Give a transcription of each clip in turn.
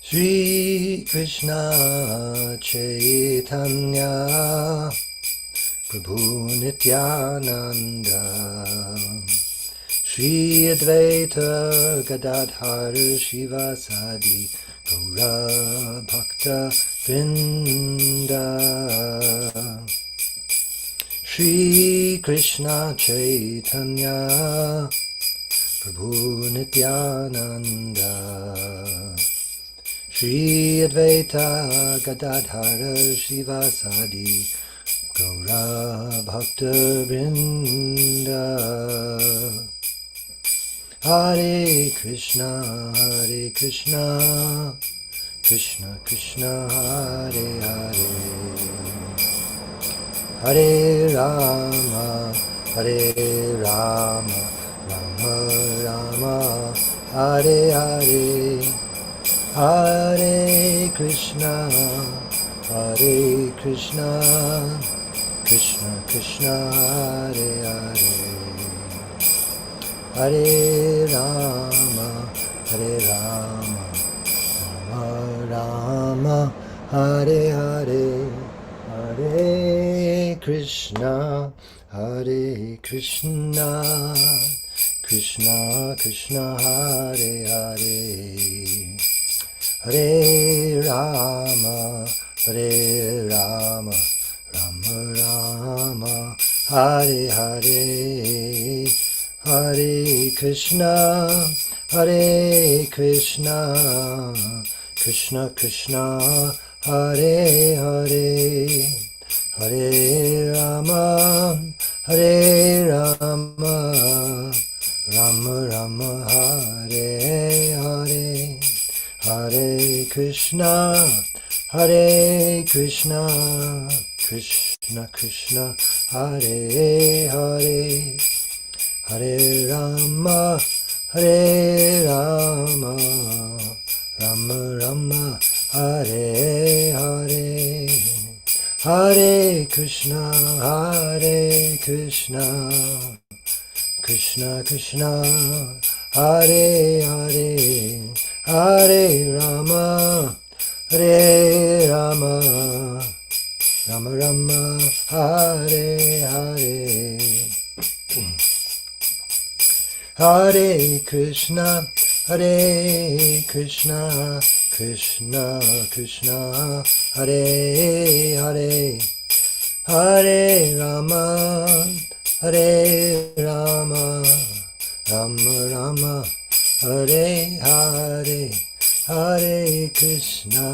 Shri Krishna Chaitanya Prabhu Nityananda Shri Advaita Gadadhar Shivasadi Gaura Bhakta Vrinda Shri Krishna Chaitanya Prabhu Nityananda Shri Advaita Gadadhara Shivasadi Gaura Bhakta Vrinda Hare Krishna Krishna Krishna Hare Hare Hare Rama Rama Rama Hare Hare Hare Krishna Krishna Krishna Hare Hare Hare Rama Rama Rama Hare Hare Hare Krishna Krishna Krishna Hare Hare Hare Rama Rama Rama Hare Hare Hare Krishna Krishna Krishna Hare Hare Hare Rama Rama Rama Hare Hare Hare Krishna Krishna Krishna Hare Hare Hare Rama Rama Rama Hare Hare Hare Krishna Krishna Krishna Hare Hare Hare Rama Rama Rama Hare Hare Hare Krishna Krishna Krishna Hare Hare Hare Rama Rama Rama Hare Hare Hare Krishna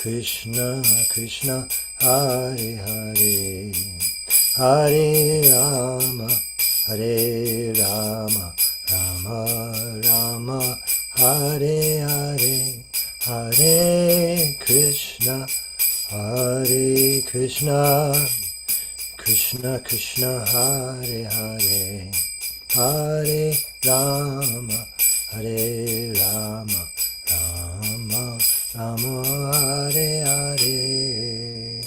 Krishna Krishna Hare Hare Hare Rama Rama Rama Hare Hare Hare Krishna Krishna Krishna Hare Hare Hare Rama Rama Rama Hare Hare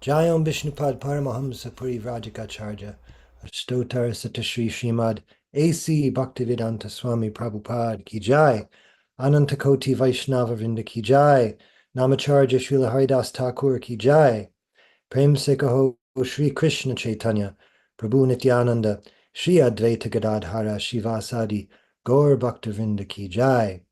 Jayam Vishnupad Paramahamsa Puri Vrajakacharya Stotar Satashri Srimad A.C. Bhaktivedanta Swami Prabhupada Ki Jai Ananta Koti Vaishnava Vrinda Ki Jai Namacharya Srila Haridas Thakur Ki Jai Prem Se Kaho Shri Krishna Chaitanya Prabhu Nityananda Shri Advaita Gadadhara Shivasadi Gaur Bhaktivinoda Ki Jai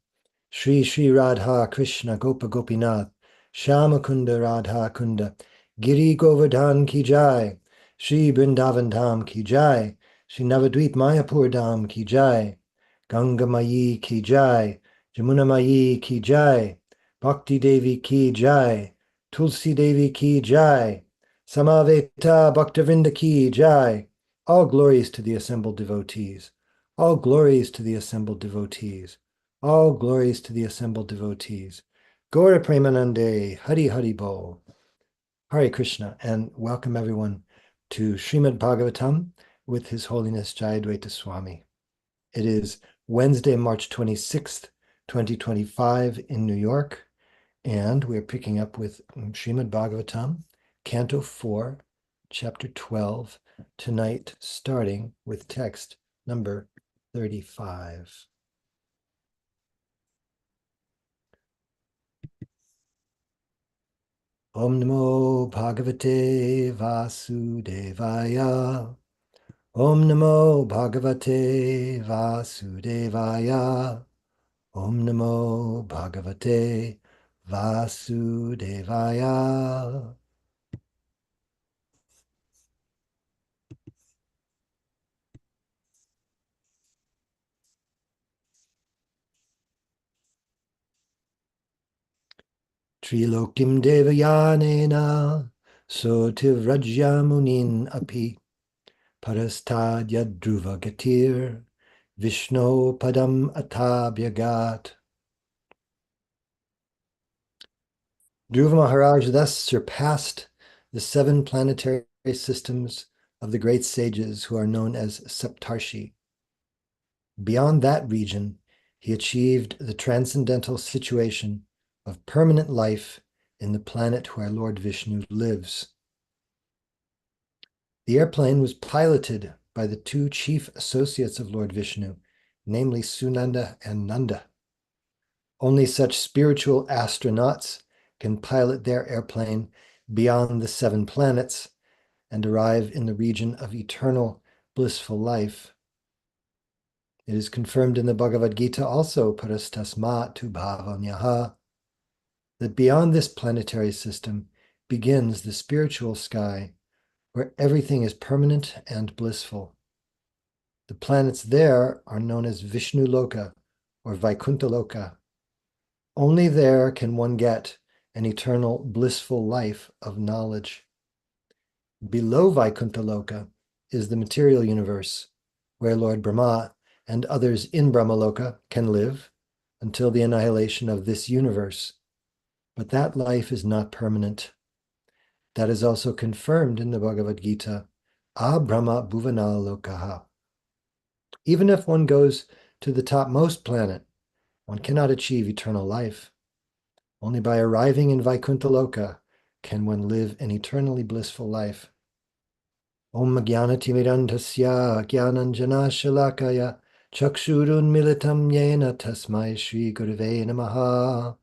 Shri Shri Radha Krishna Gopa Gopinath Shama Kunda Radha Kunda Giri Govardhan Ki Jai Shri Vrindavan Dham Ki Jai Shri Navadvip Mayapur Dham Ki Jai Ganga Mayi Ki Jai Jamuna Mayi Ki Jai Bhakti Devi Ki Jai Tulsi Devi Ki Jai Samaveta Bhaktivinoda Ki Jai. All glories to the assembled devotees. All glories to the assembled devotees. All glories to the assembled devotees. Gaura Premanande, Hari Hari Bol. Hare Krishna, and welcome everyone to Srimad Bhagavatam with His Holiness Jayadvaita Swami. It is Wednesday, March 26th, 2025 in New York, and we're picking up with Srimad Bhagavatam, Canto 4, Chapter 12, tonight starting with text number 35. Om Namo Bhagavate Vasudevaya. Om Namo Bhagavate Vasudevaya. Om Namo Bhagavate Vasudevaya. Trilokim Devayanena Sotivrajyamunin api Parastadya Dhruva Gatir Vishno Padam Atabhyagat. Dhruva Maharaj thus surpassed the 7 planetary systems of the great sages who are known as Saptarshi. Beyond that region, he achieved the transcendental situation of permanent life in the planet where Lord Vishnu lives. The airplane was piloted by the 2 chief associates of Lord Vishnu, namely Sunanda and Nanda. Only such spiritual astronauts can pilot their airplane beyond the 7 planets and arrive in the region of eternal blissful life. It is confirmed in the Bhagavad Gita also, parastasmatu bhavanyaha, that beyond this planetary system begins the spiritual sky, where everything is permanent and blissful. The planets there are known as Vishnu Loka or Vaikuntha Loka. Only there can one get an eternal blissful life of knowledge. Below Vaikuntha Loka is the material universe, where Lord Brahma and others in Brahmaloka can live until the annihilation of this universe. But that life is not permanent. That is also confirmed in the Bhagavad Gita, Brahma Bhuvana Lokaha. Even if one goes to the topmost planet, one cannot achieve eternal life. Only by arriving in Vaikuntha Loka can one live an eternally blissful life. Om Jnanatimirandhasya Jnananjana Shalakaya Chakshurun Militam Yena Tasmai Shri Gurave Namaha.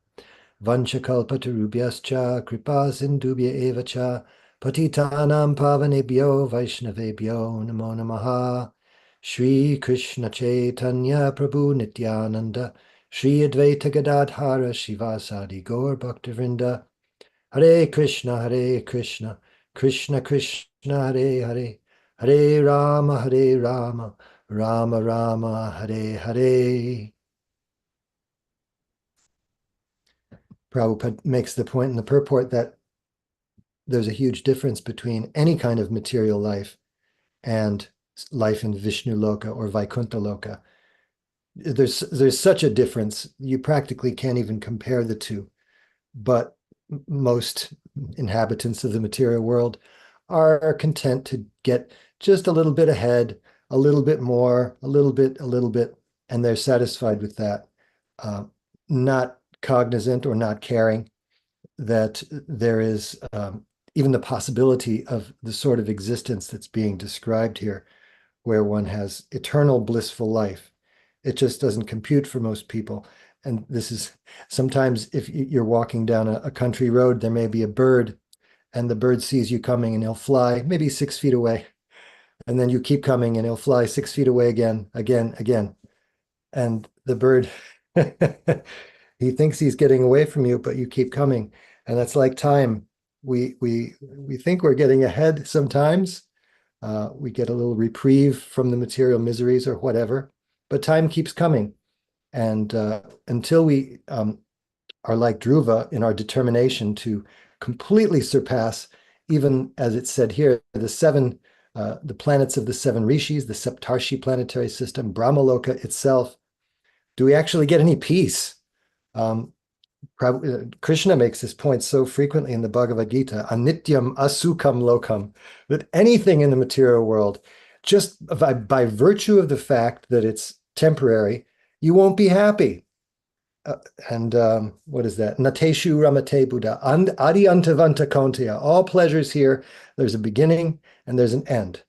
Vanchakalpatarubhyascha kripa sindubhya evacha patitanam pavanebhyo vaishnavebhyo namo namaha. Shri Krishna Chaitanya Prabhu Nityananda Shri Advaita Gadadhara Shivasadi Gaur Bhaktivinoda. Hare Krishna Krishna Krishna Hare Hare, Hare Rama Rama Rama Hare Hare. Prabhupada makes the point in the purport that there's a huge difference between any kind of material life and life in Vishnu Loka or Vaikuntha Loka. There's such a difference, you practically can't even compare the two. But most inhabitants of the material world are content to get just a little bit ahead, a little bit more, a little bit, and they're satisfied with that, not cognizant or not caring that there is even the possibility of the sort of existence that's being described here, where one has eternal blissful life. It just doesn't compute for most people. And this is sometimes if you're walking down a country road, there may be a bird, and the bird sees you coming and he'll fly maybe 6 feet away. And then you keep coming and he'll fly 6 feet away again. And the bird, he thinks he's getting away from you, but you keep coming. And that's like time. We think we're getting ahead sometimes. We get a little reprieve from the material miseries or whatever, but time keeps coming. And until we are like Dhruva in our determination to completely surpass, even as it's said here, the planets of the 7 rishis, the Saptarshi planetary system, Brahmaloka itself, do we actually get any peace? Krishna makes this point so frequently in the Bhagavad Gita, anityam asukam lokam, that anything in the material world, just by virtue of the fact that it's temporary, you won't be happy. And what is that? Nateshu ramate Buddha, adi antavanta konteya. All pleasures here, there's a beginning and there's an end.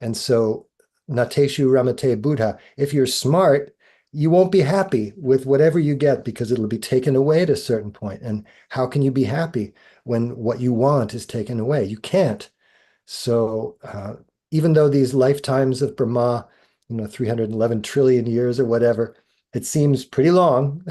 And so Nateshu ramate Buddha, if you're smart, you won't be happy with whatever you get because it'll be taken away at a certain point. And how can you be happy? when what you want is taken away. You can't. So even though these lifetimes of Brahma, 311 trillion years or whatever, it seems pretty long.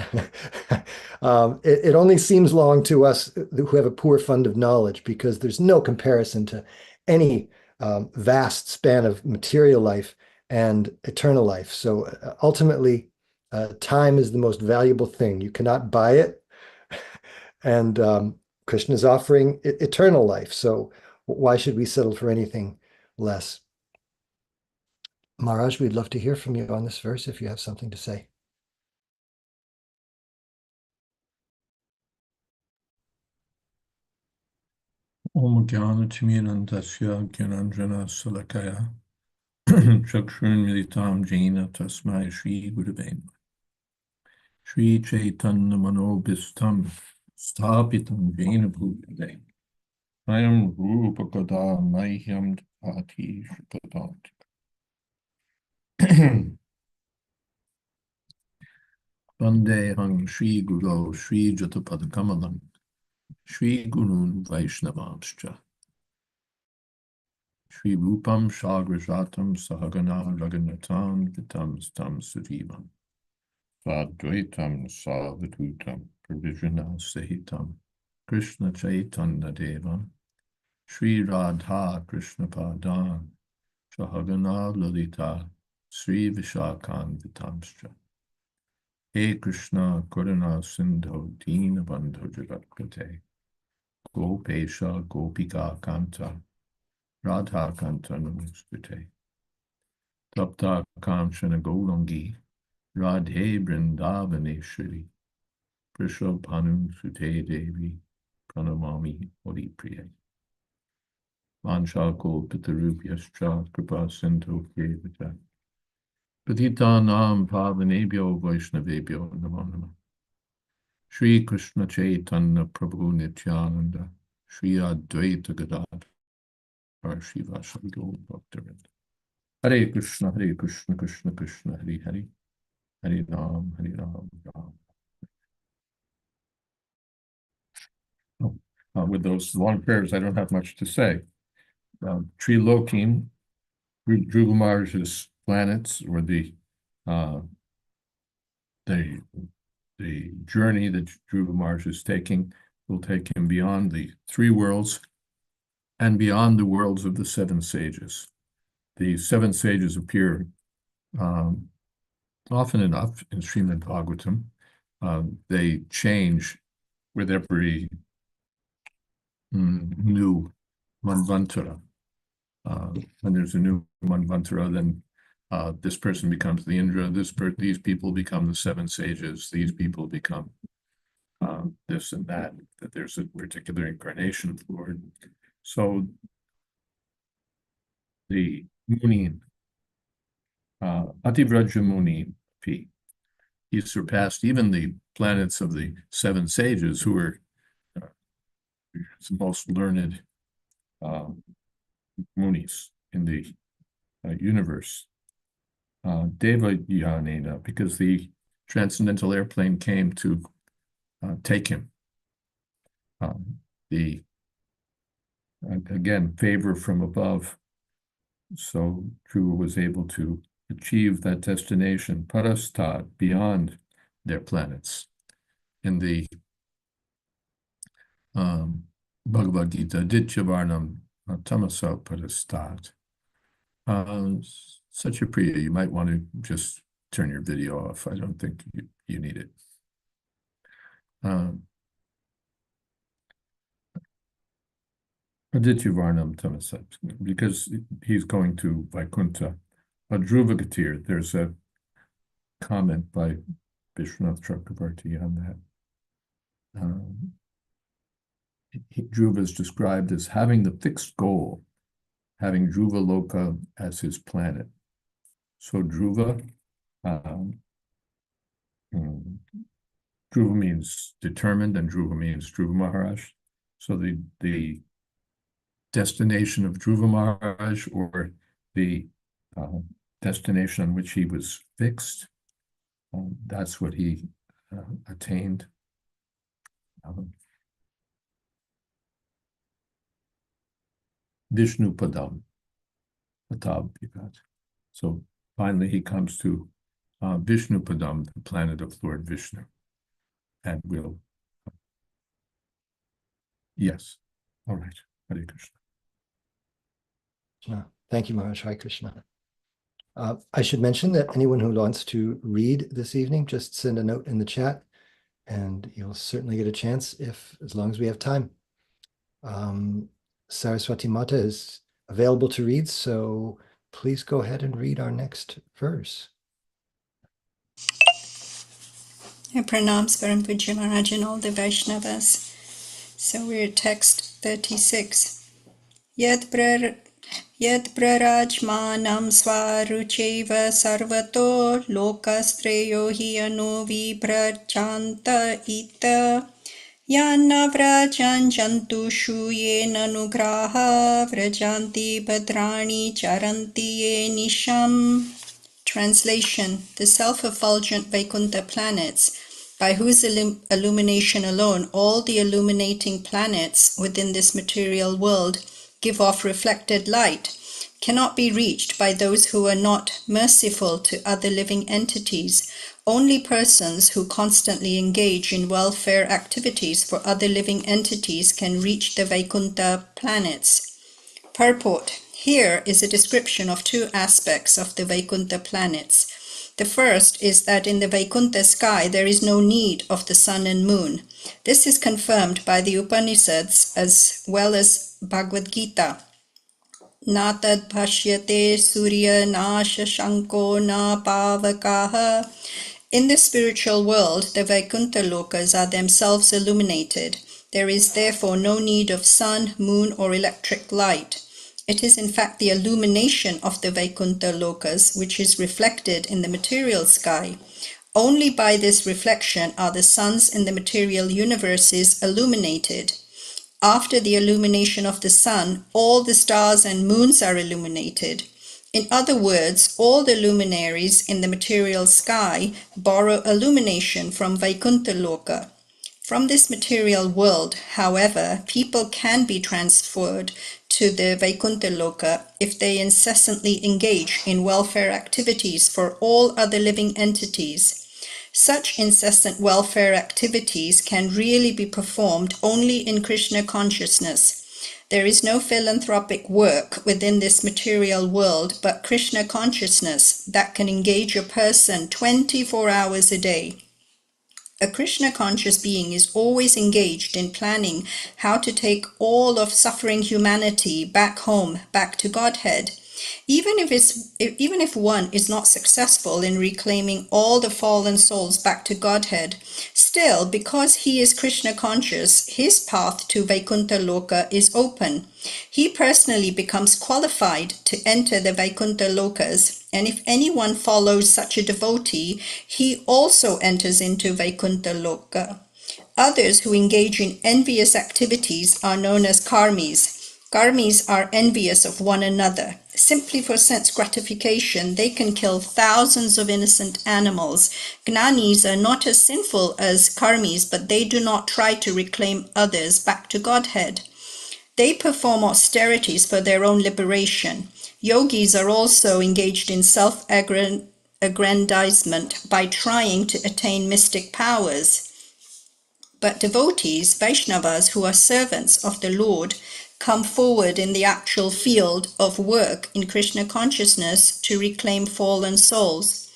It only seems long to us who have a poor fund of knowledge, because there's no comparison to any vast span of material life and eternal life. So ultimately, time is the most valuable thing. You cannot buy it. And Krishna is offering eternal life. So why should we settle for anything less? Maharaj, we'd love to hear from you on this verse if you have something to say. Om Jnana-timirandasya Gyananjana Salakaya Chakshunmilitam Jena Tasmai Shri Gurave Shri Chaitanya Manobhistam Sthapitam Jena Bhutale Ayam Rupa Kada Mahyam Dati Shripadanti Vandeham Shri Guru Shri Jatapadakamalam Shri Gurun Vaishnavanscha Shri Rupam Shagrajatam Sahagana Raghunatam Vitam Stam Sujivam Sadvaitam Savadhutam Pravijana Sahitam Krishna Chaitanya Devam Shri Radha Krishna Padan Sahagana Lalita Sri Vishakan Vitamscha He Krishna Karuna Sindho Dina Bandho Jagatkate Gopesha Gopika Kanta Radha Kanta Namaskute Tapta Kamshana Gourangi Radhe Vrindavaneshwari Prishabhanu Sute Devi Pranamami Hori Priya Manchako Pitarubhyascha Kripa Sindhu Kevita Patita Nam Pavanebhyo Vaishnavebhyo Namo Namah Shri Krishna Chaitanya Prabhu Nityananda Shri Advaita Gadadhar Shiva Shri Gaur Bhaktivinoda Hare Krishna Krishna Krishna Hare Hare Hare Ram Ram. With those long prayers, I don't have much to say. Trilokim, Dhruva Maharaj's planets, or the journey that Dhruva Maharaj is taking, will take him beyond the three worlds and beyond the worlds of the seven sages. The seven sages appear often enough in Srimad Bhagavatam. They change with every new Manvantara. When there's a new Manvantara, then this person becomes the Indra, these people become the seven sages, these people become this and that there's a particular incarnation of the Lord. So the Muni, Ativrajya Muni, he surpassed even the planets of the seven sages, who are the most learned Munis in the universe. Deva Yanena, because the transcendental airplane came to take him. Again, favor from above. So Dhruva was able to achieve that destination, Parastad, beyond their planets. In the Bhagavad Gita, Dityavarnam Tamasa Parastad. Such a priya, you might want to just turn your video off. I don't think you need it. Aditya Varnam Tamasat, because he's going to Vaikuntha. Adhruvagatir, there's a comment by Vishwanath Chakravarti on that. Dhruva is described as having the fixed goal, having Dhruva Loka as his planet. So Dhruva, Dhruva means determined, and Dhruva means Dhruva Maharaj. So the destination of Dhruva Maharaj, or the destination on which he was fixed, that's what he attained. Vishnu Padam. Patab, so finally he comes to Vishnu Padam, the planet of Lord Vishnu. And we'll, yes, all right, Hare Krishna. Thank you, Maharaj. Hare Krishna. I should mention that anyone who wants to read this evening, just send a note in the chat and you'll certainly get a chance as long as we have time. Saraswati Mata is available to read, so please go ahead and read our next verse. Pranams Param Pujya Maharaj and all the Vaishnavas. So we're at text 36. Yad prarajmanam swarucheva sarvato lokastreyo hi anu vibrajanta ita yana vrajan jantushu yena nugraha vrajanti bhadrani charanti ye nisham. Translation: the self-effulgent Vaikuntha planets, by whose illumination alone all the illuminating planets within this material world give off reflected light, cannot be reached by those who are not merciful to other living entities. Only persons who constantly engage in welfare activities for other living entities can reach the Vaikuntha planets. Purport: here is a description of two aspects of the Vaikuntha planets. The first is that in the Vaikuntha sky there is no need of the sun and moon. This is confirmed by the Upanishads as well as Bhagavad Gita. Na tad bhashyate surya na shashanko na pavakaha. In the spiritual world, the Vaikuntha lokas are themselves illuminated. There is therefore no need of sun, moon, or electric light. It is in fact the illumination of the Vaikuntha lokas which is reflected in the material sky. Only by this reflection are the suns in the material universes illuminated. After the illumination of the sun, all the stars and moons are illuminated. In other words, all the luminaries in the material sky borrow illumination from Vaikuntha Loka. From this material world, however, people can be transferred to the Vaikuntha Loka if they incessantly engage in welfare activities for all other living entities. Such incessant welfare activities can really be performed only in Krishna consciousness. There is no philanthropic work within this material world but Krishna consciousness that can engage a person 24 hours a day. A Krishna conscious being is always engaged in planning how to take all of suffering humanity back home, back to Godhead. Even if one is not successful in reclaiming all the fallen souls back to Godhead, still, because he is Krishna conscious, his path to Vaikuntha Loka is open. He personally becomes qualified to enter the Vaikuntha Lokas, and if anyone follows such a devotee, he also enters into Vaikuntha Loka. Others who engage in envious activities are known as karmis. Karmis are envious of one another. Simply for sense gratification, they can kill thousands of innocent animals. Gnanis are not as sinful as karmis, but they do not try to reclaim others back to Godhead. They perform austerities for their own liberation. Yogis are also engaged in self-aggrandizement by trying to attain mystic powers. But devotees, Vaishnavas, who are servants of the Lord, come forward in the actual field of work in Krishna consciousness to reclaim fallen souls.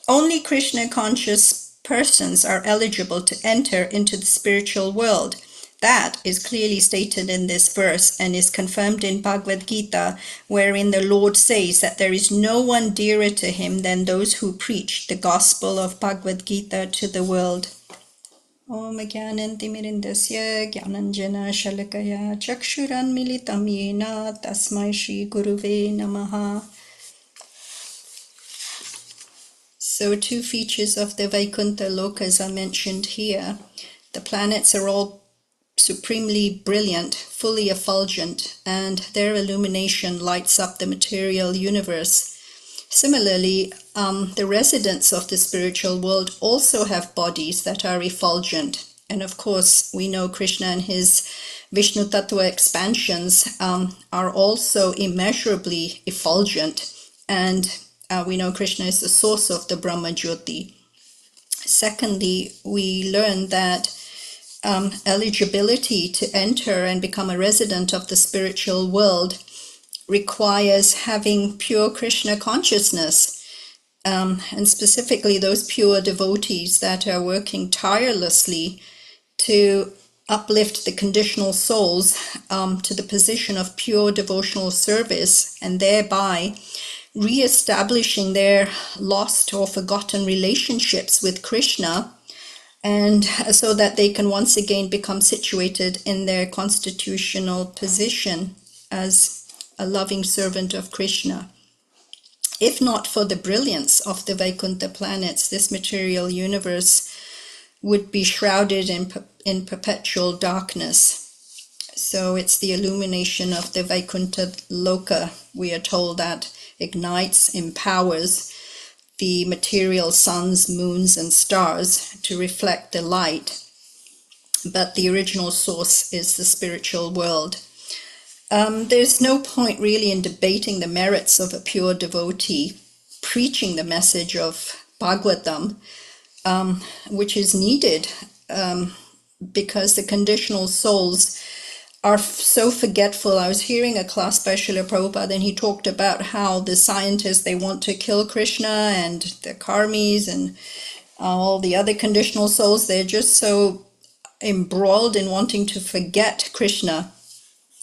Only Krishna conscious persons are eligible to enter into the spiritual world. That is clearly stated in this verse and is confirmed in Bhagavad Gita, wherein the Lord says that there is no one dearer to him than those who preach the gospel of Bhagavad Gita to the world. Om Gyanantimirindasya Gyananjana Shalakaya Chakshuran Militam Yena Tasmai Shri Guruve Namaha. So two features of the Vaikuntha Lokas are mentioned here. The planets are all supremely brilliant, fully effulgent, and their illumination lights up the material universe. Similarly, the residents of the spiritual world also have bodies that are effulgent, And of course, we know Krishna and his Vishnu Tattva expansions are also immeasurably effulgent. And we know Krishna is the source of the Brahma Jyoti. Secondly, we learn that eligibility to enter and become a resident of the spiritual world requires having pure Krishna consciousness, and specifically those pure devotees that are working tirelessly to uplift the conditional souls to the position of pure devotional service, and thereby re-establishing their lost or forgotten relationships with Krishna, and so that they can once again become situated in their constitutional position as a loving servant of Krishna. If not for the brilliance of the Vaikuntha planets, this material universe would be shrouded in perpetual darkness. So it's the illumination of the Vaikuntha Loka, we are told, that ignites, empowers the material suns, moons, and stars to reflect the light. But the original source is the spiritual world. There's no point really in debating the merits of a pure devotee preaching the message of Bhagavatam, which is needed because the conditional souls are so forgetful. I was hearing a class by Srila Prabhupada, and he talked about how the scientists, they want to kill Krishna, and the karmis and all the other conditional souls, they're just so embroiled in wanting to forget Krishna.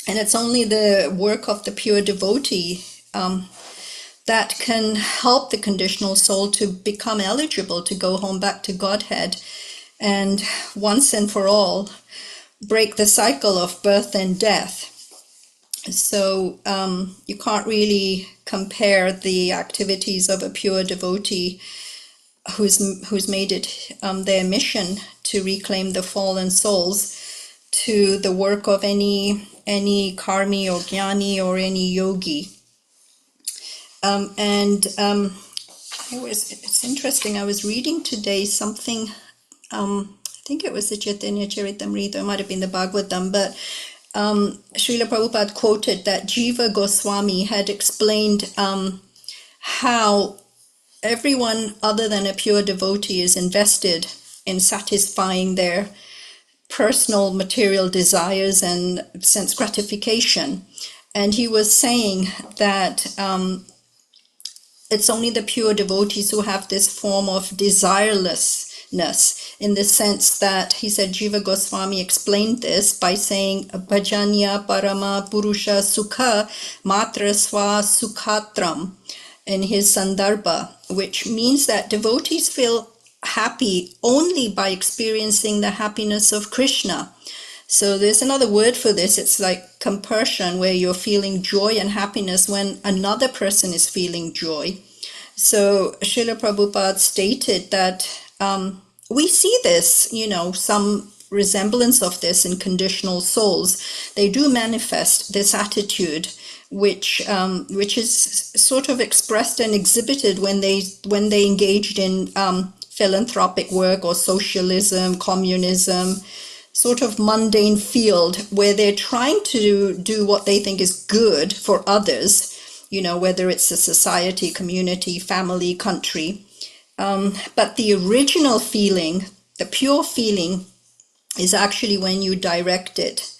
And it's only the work of the pure devotee that can help the conditional soul to become eligible to go home back to Godhead and once and for all break the cycle of birth and death. So you can't really compare the activities of a pure devotee who's made it their mission to reclaim the fallen souls to the work of any karmi or jnani or any yogi. It's interesting, I was reading today something, I think it was the Chaitanya Charitamrita, it might have been the Bhagavatam, but Srila Prabhupada quoted that Jiva Goswami had explained how everyone other than a pure devotee is invested in satisfying their personal material desires and sense gratification. And he was saying that it's only the pure devotees who have this form of desirelessness, in the sense that, he said, Jiva Goswami explained this by saying, Bhajanya Parama Purusha Sukha Matra Swa Sukhatram, in his Sandarbha, which means that devotees feel happy only by experiencing the happiness of Krishna. So there's another word for this. It's like compersion, where you're feeling joy and happiness when another person is feeling joy. So Srila Prabhupada stated that we see this, some resemblance of this in conditional souls. They do manifest this attitude, which is sort of expressed and exhibited when they engaged in philanthropic work or socialism, communism, sort of mundane field where they're trying to do what they think is good for others, whether it's a society, community, family, country. But the original feeling, the pure feeling, is actually when you direct it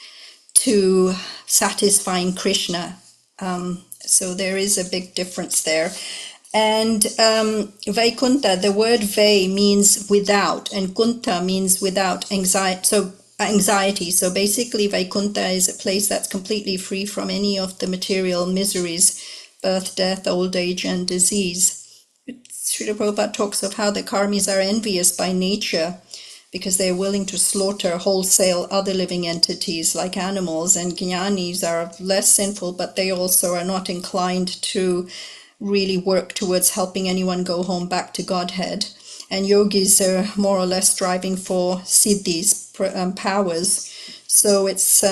to satisfying Krishna. So there is a big difference there. And Vaikuntha, the word Vai means without, and Kunta means without anxiety. So basically Vaikuntha is a place that's completely free from any of the material miseries, birth, death, old age, and disease. Srila Prabhupada talks of how the karmis are envious by nature because they're willing to slaughter wholesale other living entities like animals, and jnanis are less sinful, but they also are not inclined to really work towards helping anyone go home back to Godhead. And yogis are more or less striving for siddhis, powers. So it's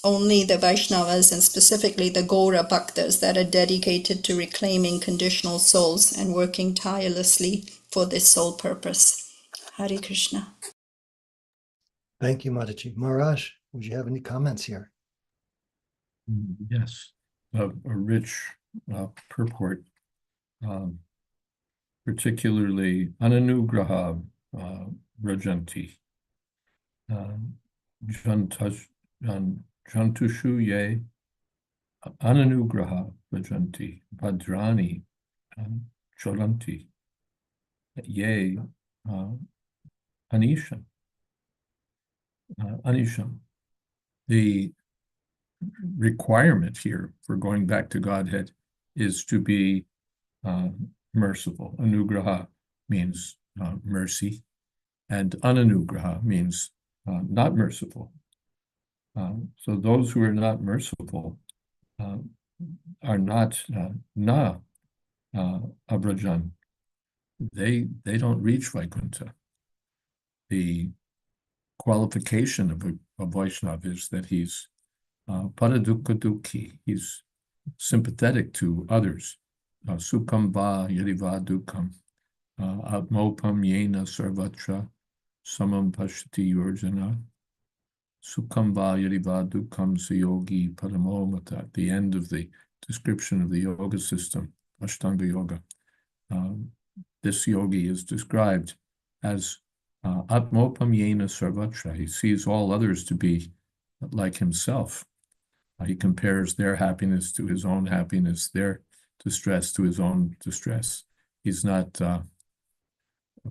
only the Vaishnavas, and specifically the Gaura Bhaktas, that are dedicated to reclaiming conditional souls and working tirelessly for this sole purpose. Hare Krishna. Thank you, Mataji. Maharaj, would you have any comments here? Yes, a rich purport, particularly ananugraha rajanti, jantushu ye ananugraha rajanti, bhadrani cholanti, ye anisham. Anisham. The requirement here for going back to Godhead is to be merciful. Anugraha means mercy, and ananugraha means not merciful. So those who are not merciful are not abrajan. They don't reach Vaikuntha. The qualification of a Vaishnava is that he's paradukha dukhi. He's sympathetic to others. Sukham va yadiva dukham atmopam yena sarvatra samam pashti yorjana sukham va yadiva dukham sayogi paramomata. At the end of the description of the yoga system, Ashtanga Yoga, this yogi is described as atmopam yena sarvatra. He sees all others to be like himself. He compares their happiness to his own happiness, their distress to his own distress. He's not a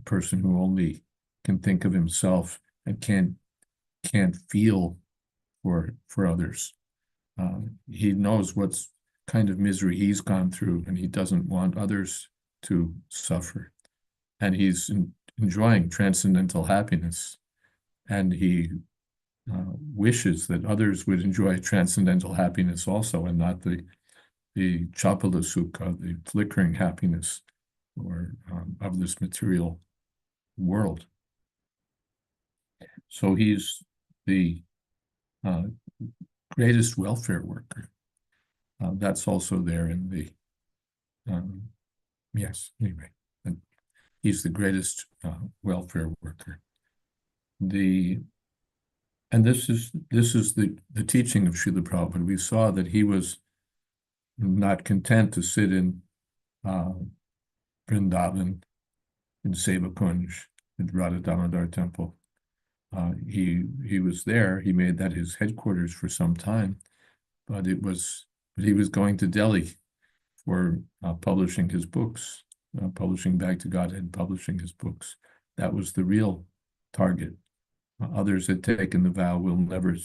person who only can think of himself and can't feel for others. He knows what kind of misery he's gone through, and he doesn't want others to suffer. And he's enjoying transcendental happiness, and he wishes that others would enjoy transcendental happiness also, and not the chapala sukha, the flickering happiness of this material world. So he's the greatest welfare worker. That's also there in the yes. Anyway, he's the greatest welfare worker. And this is the teaching of Srila Prabhupada. We saw that he was not content to sit in Vrindavan, in Seva Kunj, in Radha Damodar temple. He was there. He made that his headquarters for some time, but he was going to Delhi for publishing his books, publishing Back to Godhead, publishing his books. That was the real target. Others had taken the vow, we'll never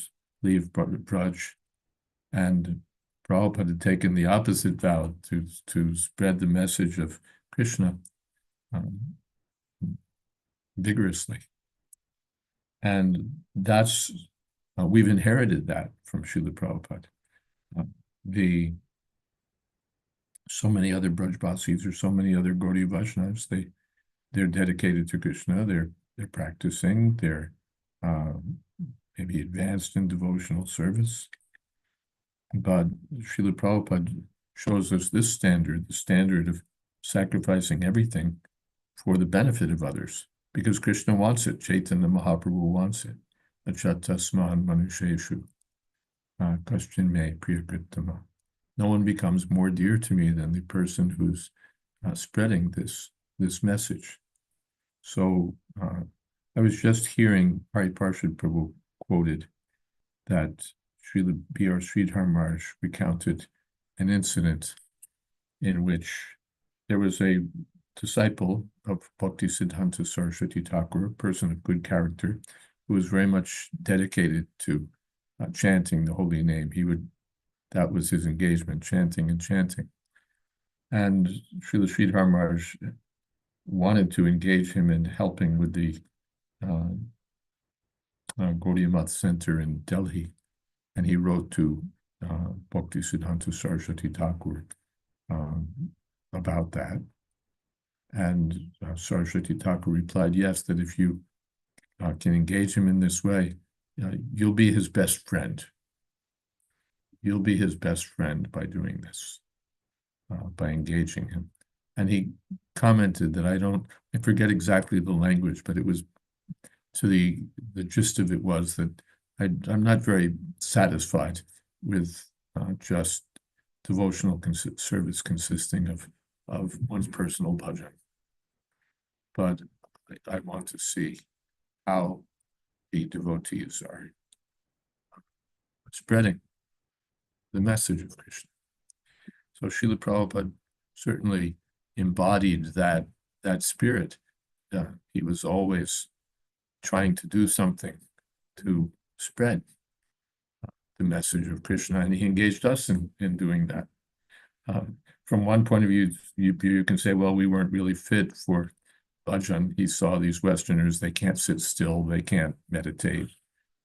leave Braj, and Prabhupada had taken the opposite vow to spread the message of Krishna vigorously. And that's, we've inherited that from Srila Prabhupada. So many other Brajbasis or so many other Gaudiya Vaishnavas, they're dedicated to Krishna, they're practicing, they're maybe advanced in devotional service. But Srila Prabhupada shows us this standard, the standard of sacrificing everything for the benefit of others, because Krishna wants it. Chaitanya Mahaprabhu wants it. Achatasman manusheshu kashchin me priyakritama. No one becomes more dear to me than the person who's spreading this message. So I was just hearing Hari Parshad Prabhu quoted that Srila B.R. Sridhar Maharaj recounted an incident in which there was a disciple of Bhakti Siddhanta Saraswati Thakur, a person of good character, who was very much dedicated to chanting the holy name. That was his engagement, chanting and chanting. And Srila Sridhar Maharaj wanted to engage him in helping with the Gaudiya Math Center in Delhi, and he wrote to Bhakti Siddhanta Saraswati Thakur about that. And Saraswati Thakur replied, yes, that if you can engage him in this way, you'll be his best friend. You'll be his best friend by doing this, by engaging him. And he commented that I forget exactly the language, but it was the gist of it was that I'm not very satisfied with just devotional service consisting of one's personal bhajan. But I want to see how the devotees are spreading the message of Krishna. So Srila Prabhupada certainly embodied that spirit. He was always trying to do something to spread the message of Krishna, and he engaged us in doing that. From one point of view, you can say, well, we weren't really fit for bhajan. He saw these Westerners, they can't sit still, they can't meditate,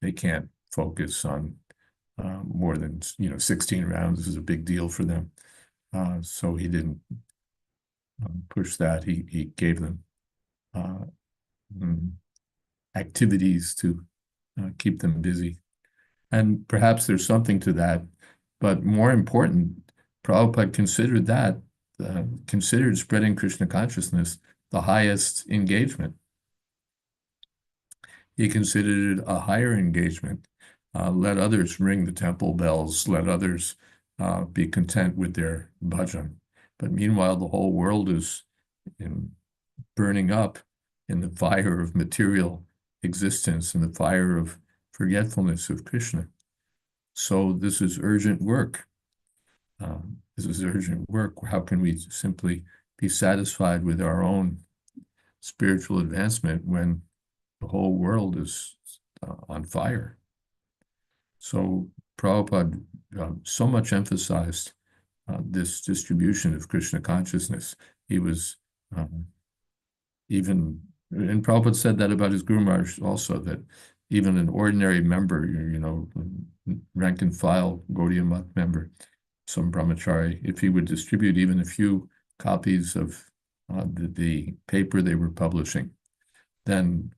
they can't focus on more than 16 rounds. This is a big deal for them. So he didn't push that. He gave them activities to keep them busy. And perhaps there's something to that, but more important, Prabhupada considered considered spreading Krishna consciousness the highest engagement. He considered it a higher engagement. Let others ring the temple bells, let others be content with their bhajan. But meanwhile, the whole world is burning up in the fire of material existence and the fire of forgetfulness of Krishna. So this is urgent work. This is urgent work. How can we simply be satisfied with our own spiritual advancement when the whole world is on fire? So Prabhupada so much emphasized this distribution of Krishna consciousness. He was and Prabhupada said that about his Guru Maharaj also, that even an ordinary member, rank and file Gaudiya Math member, some brahmachari, if he would distribute even a few copies of the paper they were publishing, then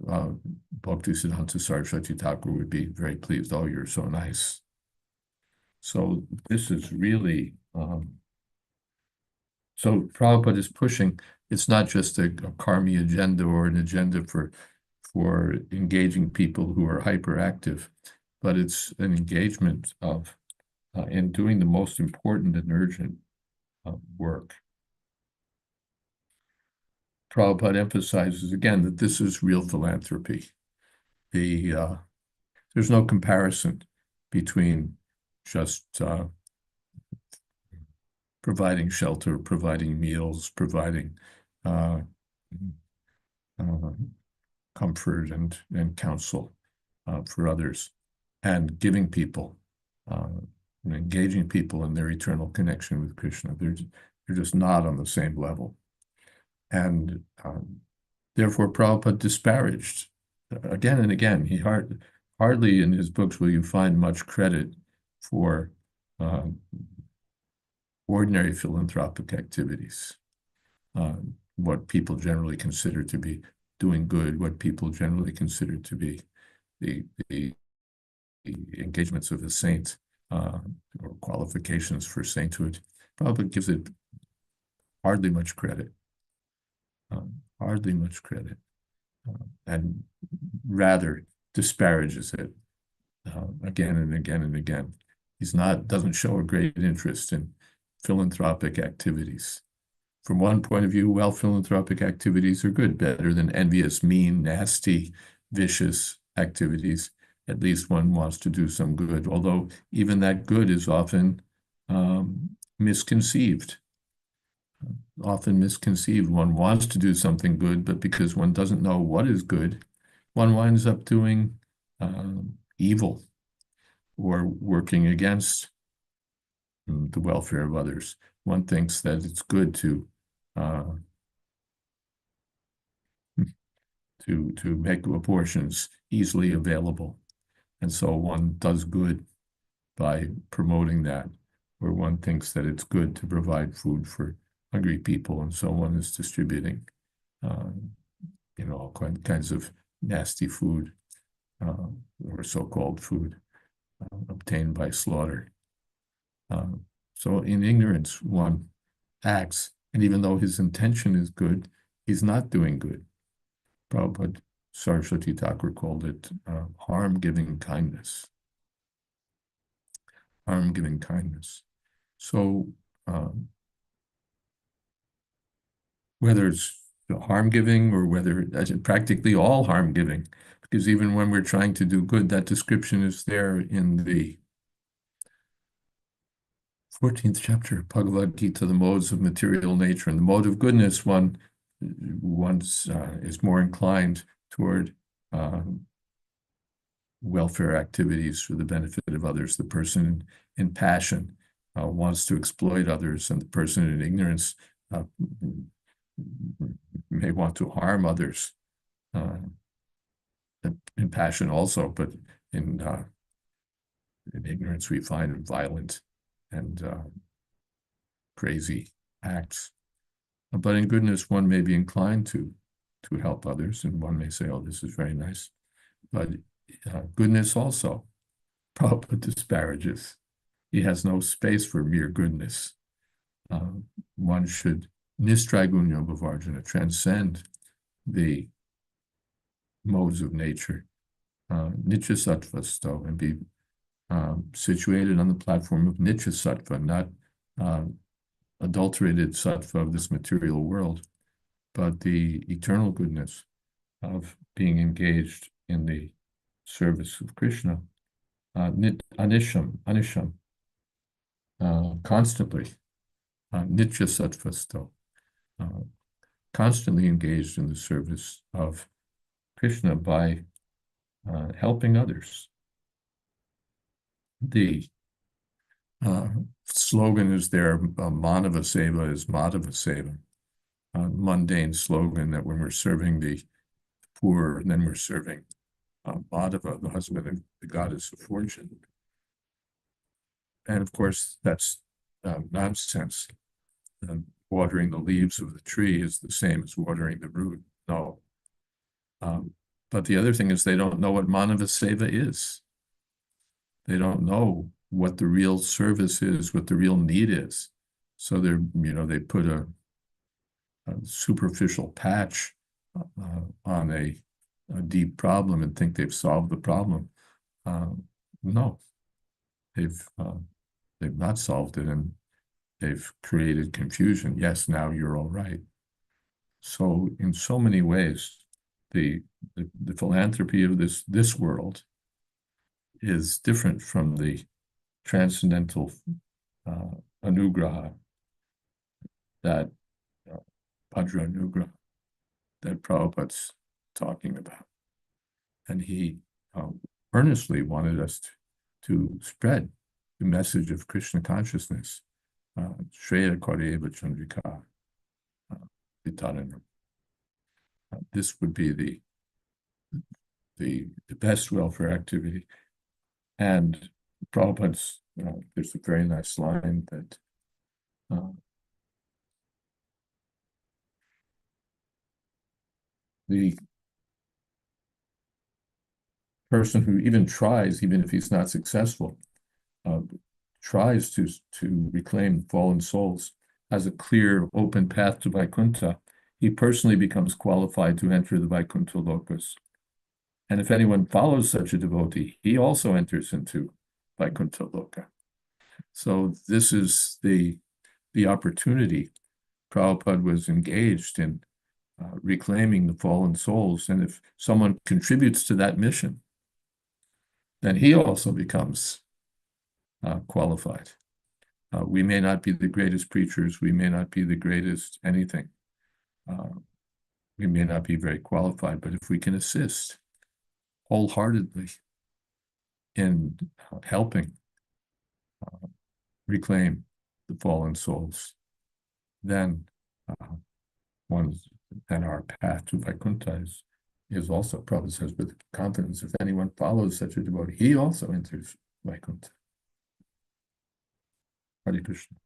Bhaktisiddhanta Saraswati Thakur would be very pleased. Oh, you're so nice. So this is really, so Prabhupada is pushing, it's not just a karmi agenda or an agenda for engaging people who are hyperactive, but it's an engagement of in doing the most important and urgent work. Prabhupada emphasizes again that this is real philanthropy. There's no comparison between just providing shelter, providing meals, providing comfort and counsel for others, and giving people, engaging people in their eternal connection with Krishna. They're just not on the same level. And therefore Prabhupada disparaged again and again. He hardly in his books will you find much credit for ordinary philanthropic activities, what people generally consider to be doing good, what people generally consider to be the engagements of a saint or qualifications for sainthood. Prabhupada gives it hardly much credit. And rather disparages it again and again and again. Doesn't show a great interest in philanthropic activities. From one point of view, well, philanthropic activities are good, better than envious, mean, nasty, vicious activities. At least one wants to do some good, although even that good is often misconceived. One wants to do something good, but because one doesn't know what is good, one winds up doing evil or working against the welfare of others. One thinks that it's good to make abortions easily available, and so one does good by promoting that, or one thinks that it's good to provide food for hungry people, and so one is distributing all kinds of nasty food or so-called food obtained by slaughter. So in ignorance one acts, and even though his intention is good, he's not doing good. Prabhupada Saraswati Thakur called it harm-giving kindness. Harm-giving kindness. So whether it's harm-giving or whether it's practically all harm-giving, because even when we're trying to do good, that description is there in the 14th chapter of Bhagavad Gita, the modes of material nature. And the mode of goodness, one is more inclined toward welfare activities for the benefit of others. The person in passion wants to exploit others, and the person in ignorance may want to harm others. In passion also, but in ignorance we find violent and crazy acts. But in goodness, one may be inclined to help others, and one may say, oh, this is very nice. But goodness also, Prabhupada disparages. He has no space for mere goodness. One should nistrigunya bhavarjana, transcend the modes of nature, nitya sattva sto, and be situated on the platform of nitya sattva, not adulterated sattva of this material world, but the eternal goodness of being engaged in the service of Krishna, anisham, constantly, nitya sattva sto, constantly engaged in the service of Krishna by helping others. The slogan is there, Manava Seva is Madhava Seva, mundane slogan that when we're serving the poor, and then we're serving Madhava, the husband of the goddess of fortune. And of course, that's nonsense. Watering the leaves of the tree is the same as watering the root. No. But the other thing is they don't know what Manava Seva is. They don't know what the real service is, what the real need is. So they're, they put a superficial patch on a deep problem and think they've solved the problem. No, they've not solved it, and they've created confusion. Yes, now you're all right. So in so many ways, the philanthropy of this world is different from the transcendental anugraha, that Bhadra anugraha that Prabhupada's talking about. And he earnestly wanted us to spread the message of Krishna consciousness. Shreya Karyeva Chandrika Vitaranam. This would be the best welfare activity. And Prabhupada's, there's a very nice line that the person who even tries, even if he's not successful, tries to reclaim fallen souls, has a clear, open path to Vaikuntha, he personally becomes qualified to enter the Vaikuntha lokas. And if anyone follows such a devotee, he also enters into Vaikuntha loka. So this is the opportunity. Prabhupada was engaged in reclaiming the fallen souls. And if someone contributes to that mission, then he also becomes qualified. We may not be the greatest preachers. We may not be the greatest anything. We may not be very qualified, but if we can assist wholeheartedly in helping reclaim the fallen souls, then our path to Vaikuntha is also, Prabhupada says with confidence, if anyone follows such a devotee, he also enters Vaikuntha. Hare Krishna.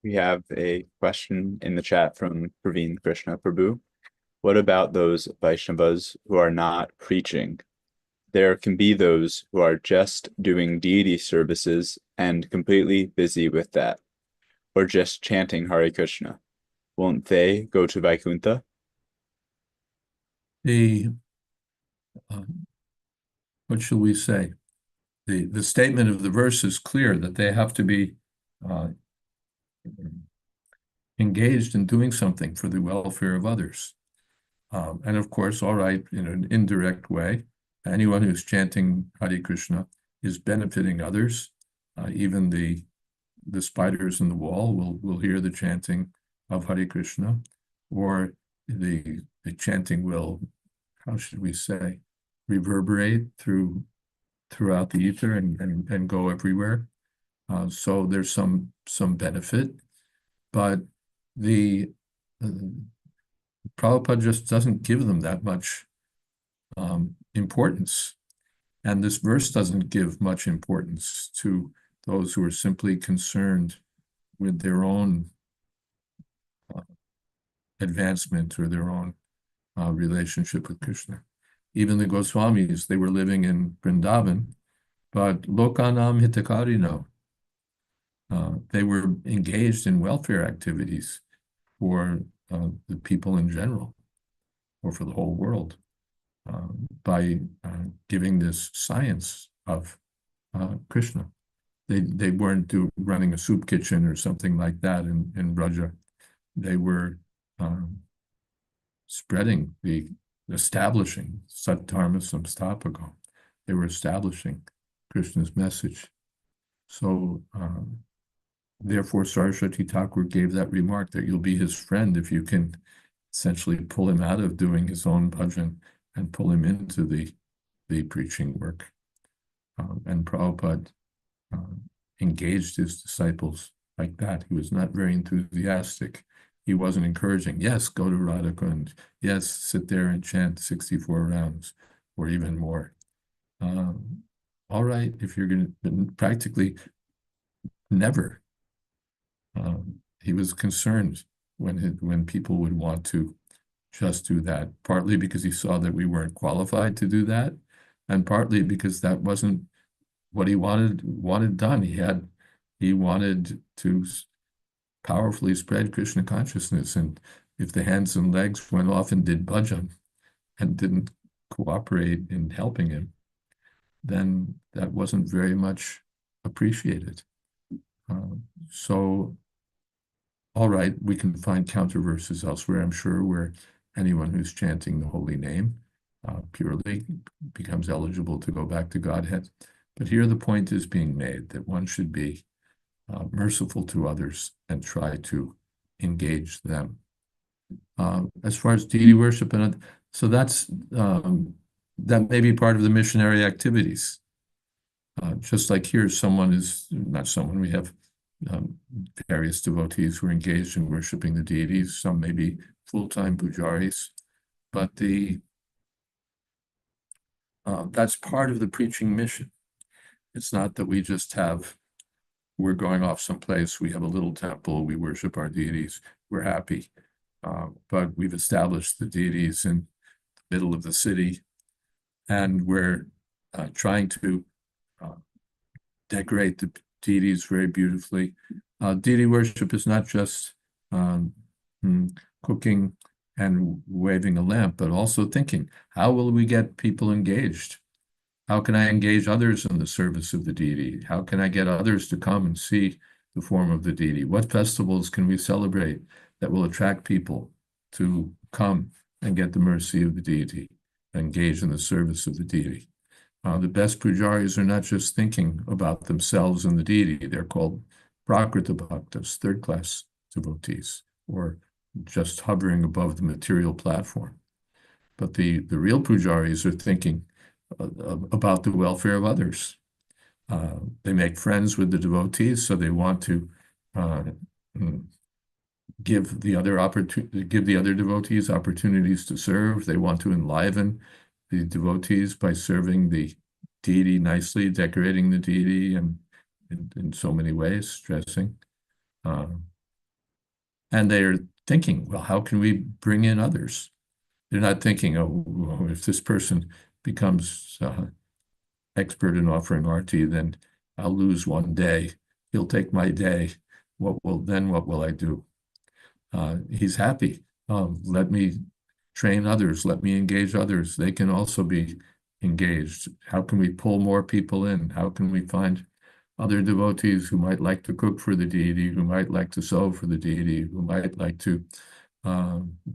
We have a question in the chat from Praveen Krishna Prabhu. What about those Vaishnavas who are not preaching? There can be those who are just doing deity services and completely busy with that, or just chanting Hare Krishna. won't they go to Vaikuntha? The what shall we say? The statement of the verse is clear that they have to be engaged in doing something for the welfare of others. And of course, all right, in an indirect way, anyone who's chanting Hare Krishna is benefiting others. Even the spiders in the wall will hear the chanting of Hare Krishna, or the chanting will, how should we say, reverberate throughout the ether and go everywhere. So there's some benefit, but the Prabhupada just doesn't give them that much importance. And this verse doesn't give much importance to those who are simply concerned with their own advancement or their own relationship with Krishna. Even the Goswamis, they were living in Vrindavan, but Lokanam Hitakarino, they were engaged in welfare activities for the people in general, or for the whole world, by giving this science of Krishna. They weren't running a soup kitchen or something like that in Braja. They were establishing Sattharma Samsthapago. They were establishing Krishna's message. So therefore, Saraswati Thakur gave that remark that you'll be his friend if you can essentially pull him out of doing his own bhajan and pull him into the preaching work. And Prabhupada engaged his disciples like that. He was not very enthusiastic. He wasn't encouraging, yes, go to Radhakund, yes, sit there and chant 64 rounds or even more. All right, if you're going to practically never. He was concerned when people would want to just do that, partly because he saw that we weren't qualified to do that, and partly because that wasn't what he wanted done. He wanted to powerfully spread Krishna consciousness, and if the hands and legs went off and did bhajan and didn't cooperate in helping him, then that wasn't very much appreciated. So, all right, we can find counter verses elsewhere, I'm sure, where anyone who's chanting the holy name purely becomes eligible to go back to Godhead. But here the point is being made that one should be merciful to others and try to engage them. As far as deity worship, so that may be part of the missionary activities. Just like here, we have various devotees who are engaged in worshiping the deities. Some may be full-time pujaris, but that's part of the preaching mission. It's not that we're going off someplace, we have a little temple, we worship our deities, we're happy. But we've established the deities in the middle of the city, and we're trying to decorate the deities very beautifully. Deity worship is not just cooking and waving a lamp, but also thinking, how will we get people engaged? How can I engage others in the service of the deity? How can I get others to come and see the form of the deity? What festivals can we celebrate that will attract people to come and get the mercy of the deity, engage in the service of the deity? The best pujaris are not just thinking about themselves and the deity. They're called prakrita bhaktas, third-class devotees, or just hovering above the material platform. But the real pujaris are thinking about the welfare of others. They make friends with the devotees, so they want to give the other devotees opportunities to serve. They want to enliven the devotees by serving the deity nicely, decorating the deity, and in so many ways, dressing. And they're thinking, well, how can we bring in others? They're not thinking, oh, if this person becomes expert in offering arti, then I'll lose one day. He'll take my day. What will I do? He's happy. Let me train others. Let me engage others. They can also be engaged. How can we pull more people in? How can we find other devotees who might like to cook for the deity, who might like to sew for the deity, who might like to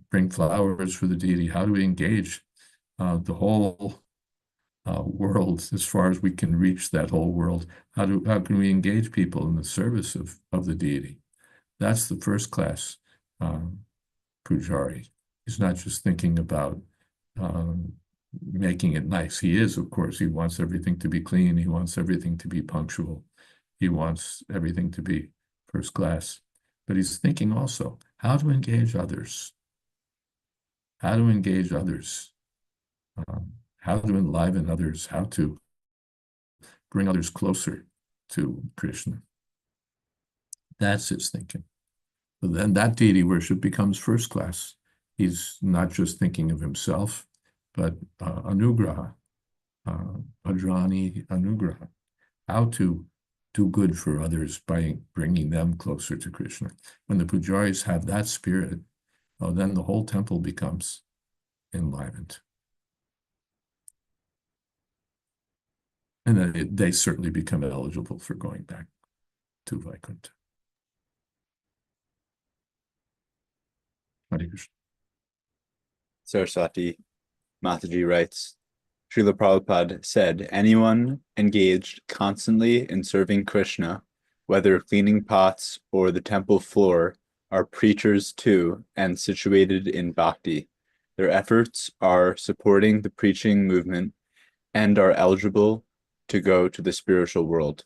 bring flowers for the deity? How do we engage the whole world as far as we can reach that whole world? How can we engage people in the service of the deity? That's the first class pujari. He's not just thinking about making it nice. He is, of course. He wants everything to be clean. He wants everything to be punctual. He wants everything to be first class. But he's thinking also how to engage others. How to engage others. How to enliven others. How to bring others closer to Krishna. That's his thinking. But then that deity worship becomes first class. He's not just thinking of himself, but anugraha, adrani anugraha, how to do good for others by bringing them closer to Krishna. When the pujaris have that spirit, then the whole temple becomes enlivened. And then they certainly become eligible for going back to Vaikuntha. Hare Krishna. Saraswati Mataji writes, Srila Prabhupada said, anyone engaged constantly in serving Krishna, whether cleaning pots or the temple floor, are preachers too and situated in bhakti. Their efforts are supporting the preaching movement and are eligible to go to the spiritual world.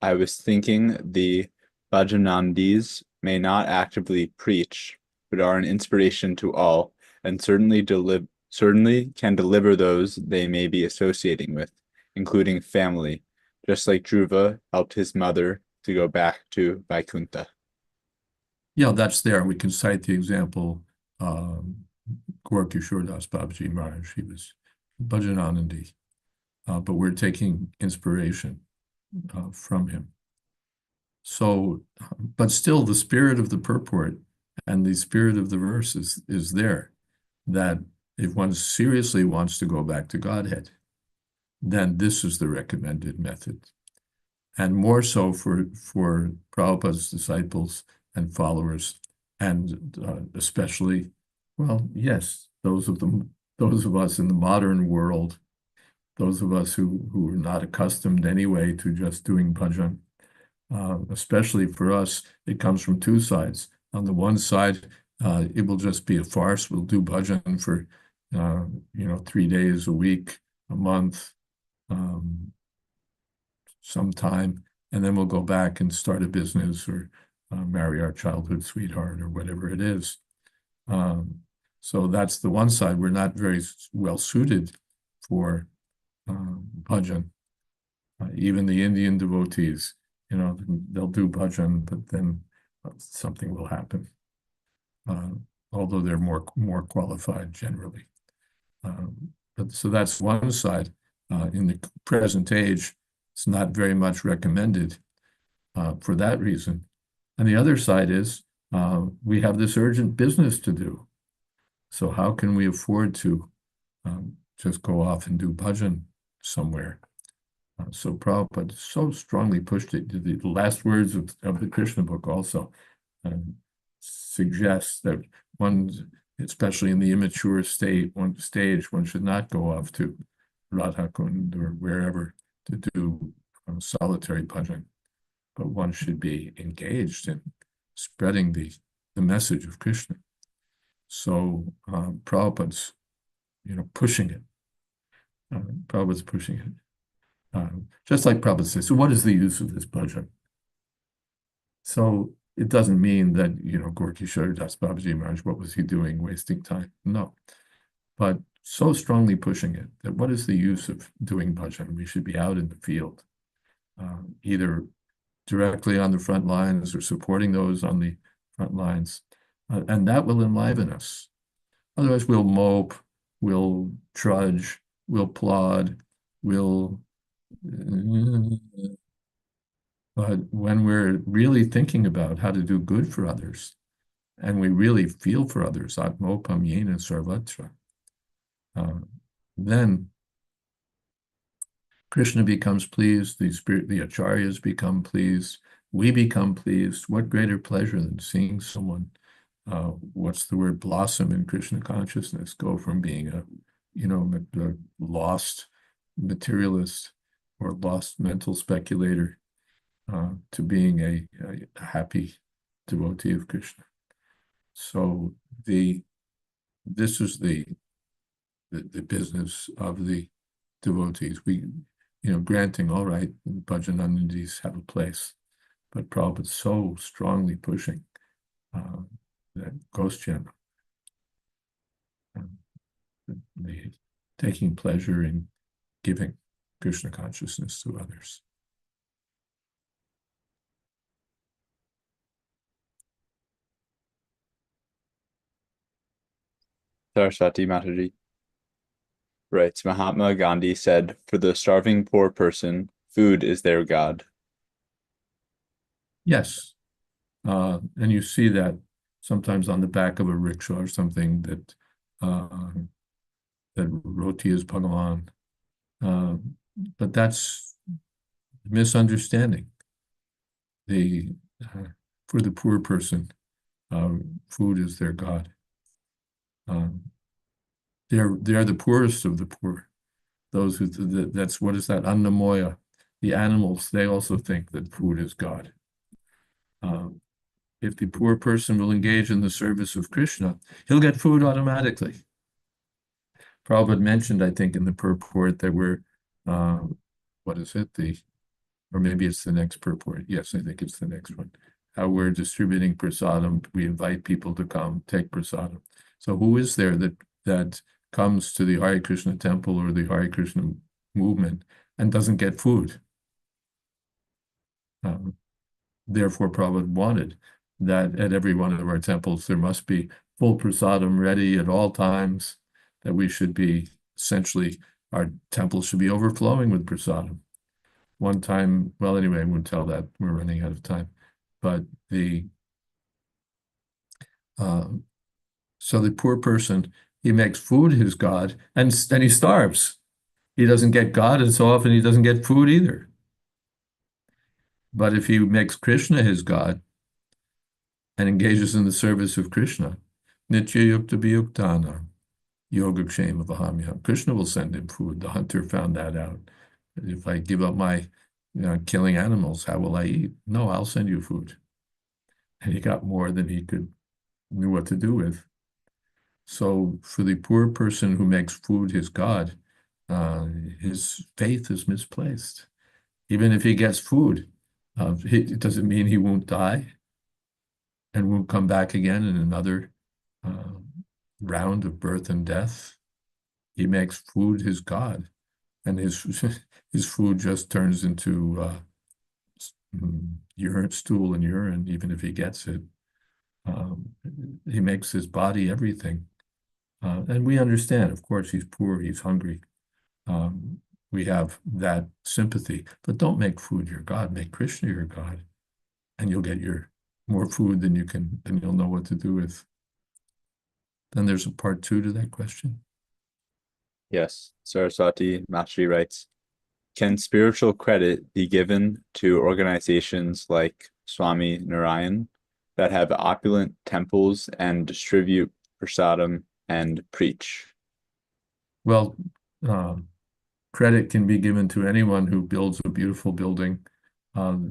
I was thinking the bhajanandis may not actively preach, but are an inspiration to all, and certainly can deliver those they may be associating with, including family, just like Dhruva helped his mother to go back to Vaikuntha. Yeah, that's there. We can cite the example, Gorkishore Das Babaji Maharaj. He was Bhajananandi, but we're taking inspiration from him. So, but still the spirit of the purport and the spirit of the verse is there, that if one seriously wants to go back to Godhead, then this is the recommended method. And more so for Prabhupada's disciples and followers, and especially, well, yes, those of us in the modern world, those of us who are not accustomed anyway to just doing bhajan, especially for us, it comes from two sides. On the one side, it will just be a farce. We'll do bhajan for 3 days a week, a month, sometime, and then we'll go back and start a business or marry our childhood sweetheart or whatever it is. So that's the one side. We're not very well suited for bhajan. Even the Indian devotees, they'll do bhajan, but then something will happen. Although they're more qualified generally. But so that's one side. In the present age, it's not very much recommended for that reason. And the other side is we have this urgent business to do. So how can we afford to just go off and do bhajan somewhere? So Prabhupada so strongly pushed it. The last words of the Krishna book also suggests that one, especially in the immature stage, one should not go off to Radha Kund or wherever to do solitary bhajan, but one should be engaged in spreading the message of Krishna. So Prabhupada's, pushing it. Prabhupada's pushing it. Just like Prabhupada says, so what is the use of this bhajan? So it doesn't mean that, Gorkishore Das Babaji Maharaj, what was he doing, wasting time? No. But so strongly pushing it, that what is the use of doing bhajan? We should be out in the field, either directly on the front lines or supporting those on the front lines. And that will enliven us. Otherwise, we'll mope, we'll trudge, we'll plod, we'll... But when we're really thinking about how to do good for others, and we really feel for others, atmopam yena sarvatra, then Krishna becomes pleased, the acharyas become pleased, we become pleased. What greater pleasure than seeing someone, what's the word, blossom in Krishna consciousness, go from being a lost materialist or lost mental speculator to being a happy devotee of Krishna. So this is the business of the devotees. We, granting, all right, bhajanandis have a place, but Prabhupada's so strongly pushing that Gosjana, the taking pleasure in giving Krishna consciousness to others. Saraswati Mataji writes, Mahatma Gandhi said, for the starving poor person, food is their God. Yes. And you see that sometimes on the back of a rickshaw or something, that roti is Bhagavan. But that's misunderstanding. For the poor person, food is their God. They're the poorest of the poor. Those who, that's, what is that? Annamoya. The animals, they also think that food is God. If the poor person will engage in the service of Krishna, he'll get food automatically. Prabhupada mentioned, I think, in the purport that we're, what is it? Or maybe it's the next purport. Yes, I think it's the next one. How we're distributing prasadam. We invite people to come take prasadam. So who is there that comes to the Hare Krishna temple or the Hare Krishna movement and doesn't get food? Therefore, Prabhupada wanted that at every one of our temples, there must be full prasadam ready at all times, that we should be, essentially, our temples should be overflowing with prasadam. One time, well, anyway, I won't tell that. We're running out of time. But so the poor person, he makes food his God, and he starves. He doesn't get God, and so often he doesn't get food either. But if he makes Krishna his God and engages in the service of Krishna, Nitya Yukta Biyuktana, Yogakshema Vahamya, Krishna will send him food. The hunter found that out. If I give up my killing animals, how will I eat? No, I'll send you food. And he got more than he knew what to do with. So for the poor person who makes food his God, his faith is misplaced. Even if he gets food, it doesn't mean he won't die and won't come back again in another round of birth and death. He makes food his God, and his food just turns into urine, stool and urine, even if he gets it. He makes his body everything. And we understand, of course, he's poor, he's hungry. We have that sympathy, but don't make food your God, make Krishna your God, and you'll get more food than you'll know what to do with. Then there's a part 2 to that question. Yes, Saraswati Mataji writes, can spiritual credit be given to organizations like Swami Narayan that have opulent temples and distribute prasadam and preach? Well, credit can be given to anyone who builds a beautiful building,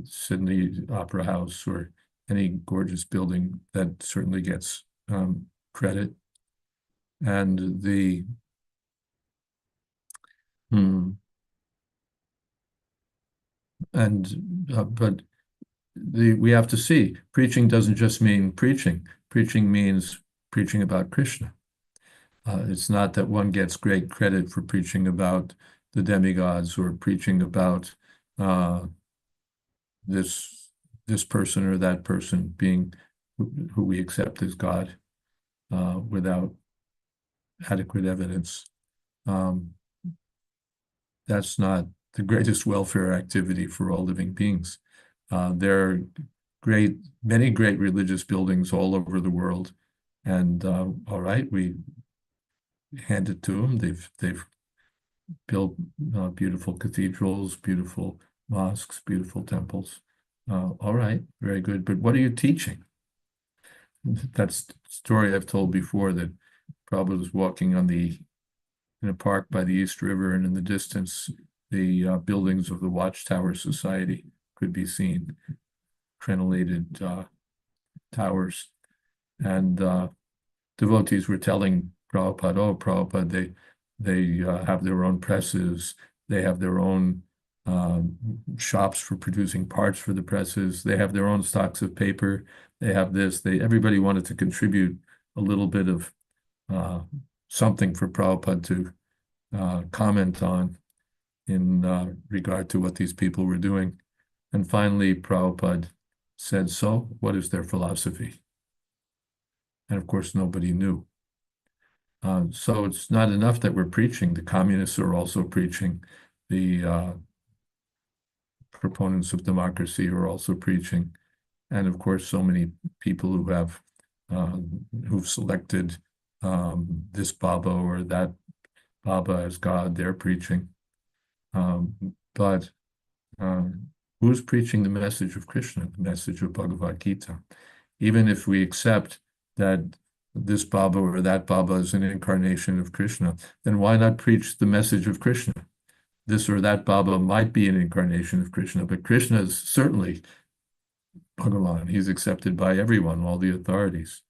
Sydney Opera House or any gorgeous building, that certainly gets credit. And but we have to see, preaching doesn't just mean preaching. Preaching means preaching about Krishna. It's not that one gets great credit for preaching about the demigods or preaching about this person or that person being who we accept as God without adequate evidence. That's not the greatest welfare activity for all living beings. There many great religious buildings all over the world. And all right, we hand it to them. They've built beautiful cathedrals, beautiful mosques, beautiful temples. All right, very good. But what are you teaching? That's the story I've told before, that Prabhupada was walking in a park by the East River, and in the distance, the buildings of the Watchtower Society could be seen, crenellated towers. And devotees were telling Prabhupada, oh, Prabhupada, they have their own presses, they have their own shops for producing parts for the presses, they have their own stocks of paper, they have this, everybody wanted to contribute a little bit of something for Prabhupada to comment on in regard to what these people were doing. And finally, Prabhupada said, so what is their philosophy? And of course, nobody knew. So it's not enough that we're preaching. The communists are also preaching. The proponents of democracy are also preaching. And of course, so many people who have who've selected this Baba or that Baba as God, they're preaching. But who's preaching the message of Krishna, the message of Bhagavad Gita? Even if we accept that this Baba or that Baba is an incarnation of Krishna, then why not preach the message of Krishna? This or that Baba might be an incarnation of Krishna, but Krishna is certainly Bhagavan. He's accepted by everyone, all the authorities.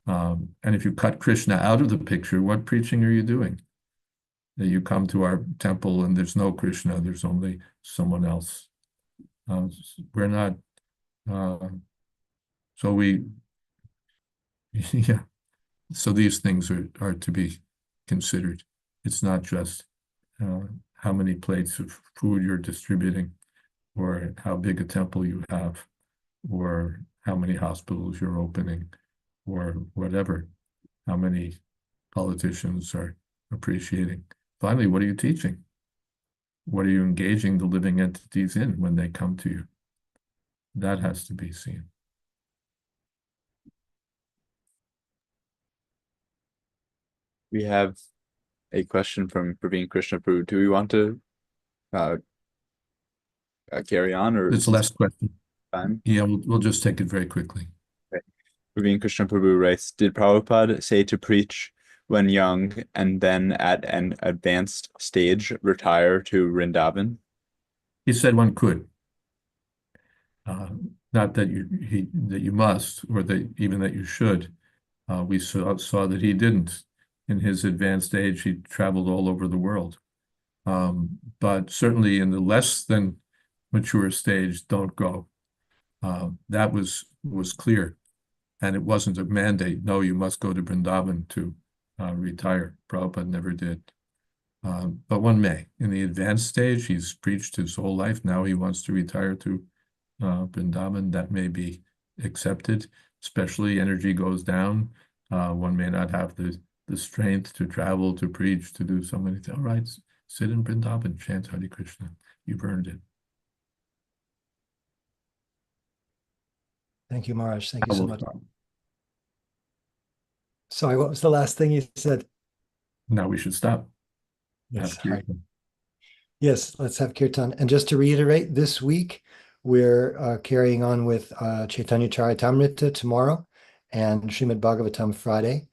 And if you cut Krishna out of the picture, what preaching are you doing? That you come to our temple and there's no Krishna, there's only someone else. We're not, so we, yeah. So these things are to be considered. It's not just how many plates of food you're distributing, or how big a temple you have, or how many hospitals you're opening, or whatever, how many politicians are appreciating. Finally, what are you teaching? What are you engaging the living entities in when they come to you? That has to be seen. We have a question from Praveen Krishna Prabhu. Do we want to carry on, or It's the last question. time? Yeah, we'll just take it very quickly. Okay. Praveen Krishna Prabhu writes, did Prabhupada say to preach when young and then at an advanced stage retire to Vrindavan? He said one could. Not that you must, or that even that you should. We saw that he didn't. In his advanced age, he traveled all over the world. But certainly in the less than mature stage, don't go. That was clear. And it wasn't a mandate. No, you must go to Vrindavan to retire. Prabhupada never did. But one may. In the advanced stage, he's preached his whole life. Now he wants to retire to Vrindavan. That may be accepted. Especially energy goes down. One may not have the strength to travel, to preach, to do so many things. All right, sit in Vrindavan, chant Hare Krishna. You've earned it. Thank you, Maharaj. Thank you so much. Stop. Sorry, what was the last thing you said? Now we should stop. Yes, Have kirtan. yes, let's have kirtan. And just to reiterate, this week we're carrying on with Chaitanya Charitamrita tomorrow and Srimad Bhagavatam Friday.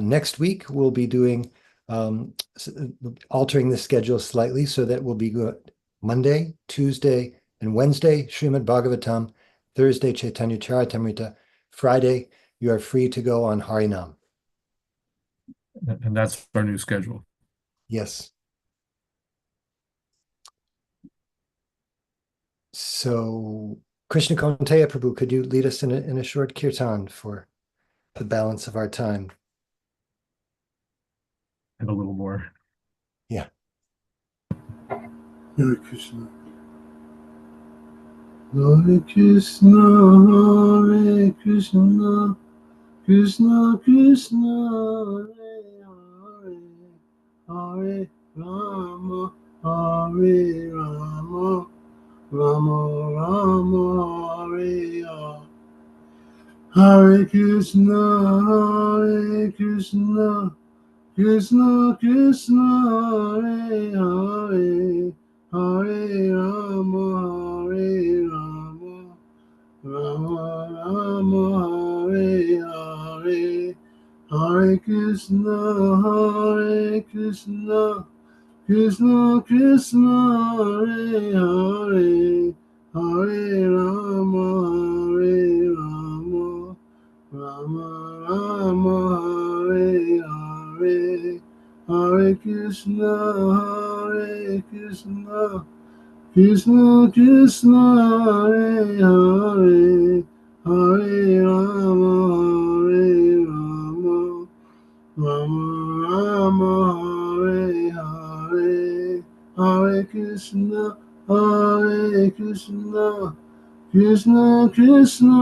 Next week we'll be doing altering the schedule slightly so that we'll be good Monday, Tuesday, and Wednesday Srimad Bhagavatam, Thursday Chaitanya Charitamrita, Friday you are free to go on Harinam. And that's our new schedule. Yes. So, Krishna Konteya Prabhu, could you lead us in a short kirtan for the balance of our time? And a little more. Yeah. Hare Krishna. Hare Krishna, Hare Krishna, Krishna Krishna, Hare Hare, Hare Rama, Hare Rama, Rama Rama, Hare Hare. Hare Krishna, Hare Krishna, Krishna Krishna, Hare Hare, Hare Rama, Hare Rama, Rama Rama, Hare Hare, Hare Krishna, Hare Krishna, Krishna Krishna, Hare Hare, Hare Rama, Hare Rama, Rama Rama, Hare Hare, Hare Krishna, Hare Krishna, Krishna Krishna, Hare Hare, Hare Rama, Hare Rama, Rama Rama, Hare Hare, Hare Krishna, Hare Krishna, Krishna Krishna,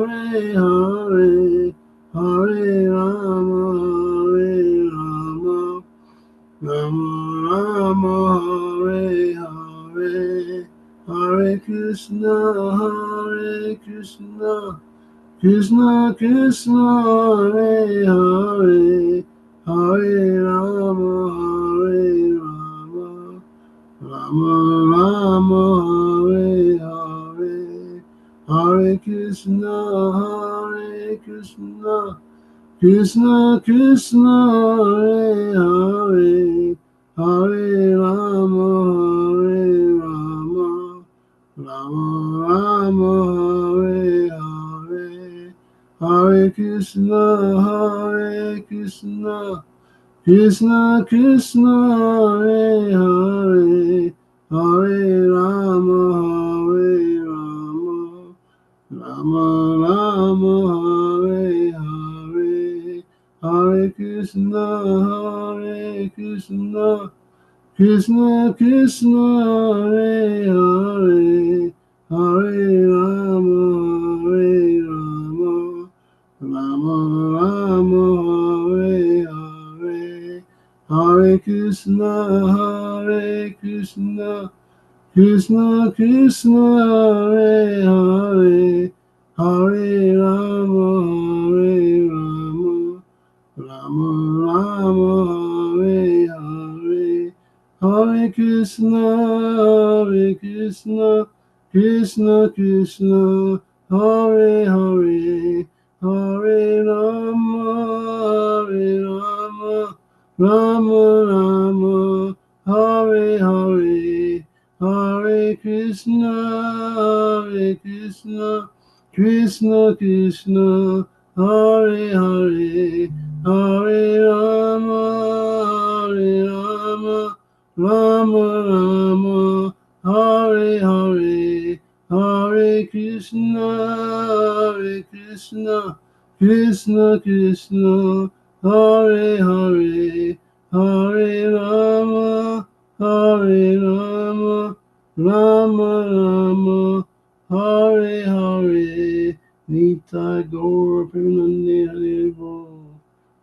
Hare Hare, Hare Rama, Hare Rama, Rama Rama, Hare Hare, Hare Krishna, Hare Krishna, Krishna Krishna, Hare Hare, Hare Rama, Hare Rama, Rama Rama, Hare Hare, Hare Krishna, Hare Krishna, Krishna Krishna, Hare Hare, Hare Rama, Hare Rama, Rama Rama, Hare Hare, Hare Krishna, Hare Krishna, Krishna Krishna, Hare Hare, Hare Rama, Hare Rama, Rama Rama, Hare Hare, Hare Krishna, Hare Krishna, Krishna Krishna, Hare Hare, Hare Rama, Hare Rama, Rama Rama, Hare Hare, Hare Krishna, Hare Krishna, Krishna Krishna, Hare Hare, Hare Rama, Hare Rama, Rama Rama, Hare Hare, Hare Krishna, Hare Krishna, Krishna Krishna, Hare Hare, Hare Rama, Hare Rama, Rama Rama, Hare Hare, Hare Krishna, Hare Krishna, Krishna Krishna, Hare Hare, Hare Rama, Hare Rama, Rama Rama, Hare Hare, Hare Krishna, Hare Krishna, Krishna Krishna, Hare Hare, Hare Rama, Hare Rama, Rama Rama, Hare Hare, Nitai Gaur Premanande Hare Bo,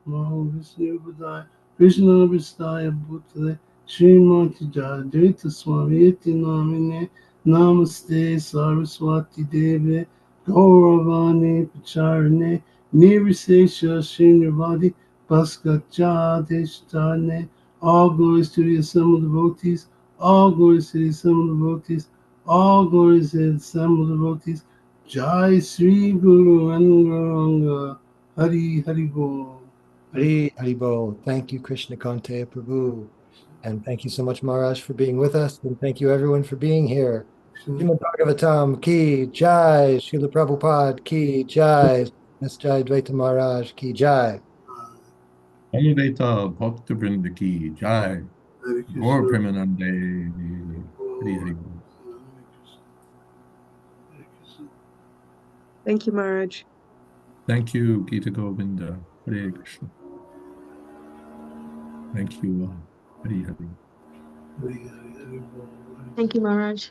Maho Vishnu Padaya, Krishna Vistaya Bhutale, Srimad Jayadvaita Swami Iti Namine, Namaste Saraswati Deve, Gauravani Pacharane, Nirvisesha Srinivadi, Paskacha Deshtane. All glories to the assembled devotees, all glories to the assembled devotees, all glories to the assembled devotees. Jai Sri Guru Angaranga, Hari Hari Bol. Hari Haribol. Thank you, Krishna Kante Prabhu. And thank you so much, Maharaj, for being with us. And thank you, everyone, for being here. Srimad Bhagavatam ki jai, Srila Prabhupada ki jai, Miss Jayadvaita Maharaj ki jai. Amudeta Bhakta Vrinda Ki Jai. Hare Gaur Krishna. Premanande. Hari Hari Bol. Hare Krishna. Thank you, Maharaj. Thank you, Gita Govinda. Hare Krishna. Thank you. Hari Hari. Hare Hare Hare Bol. Thank you, Maharaj.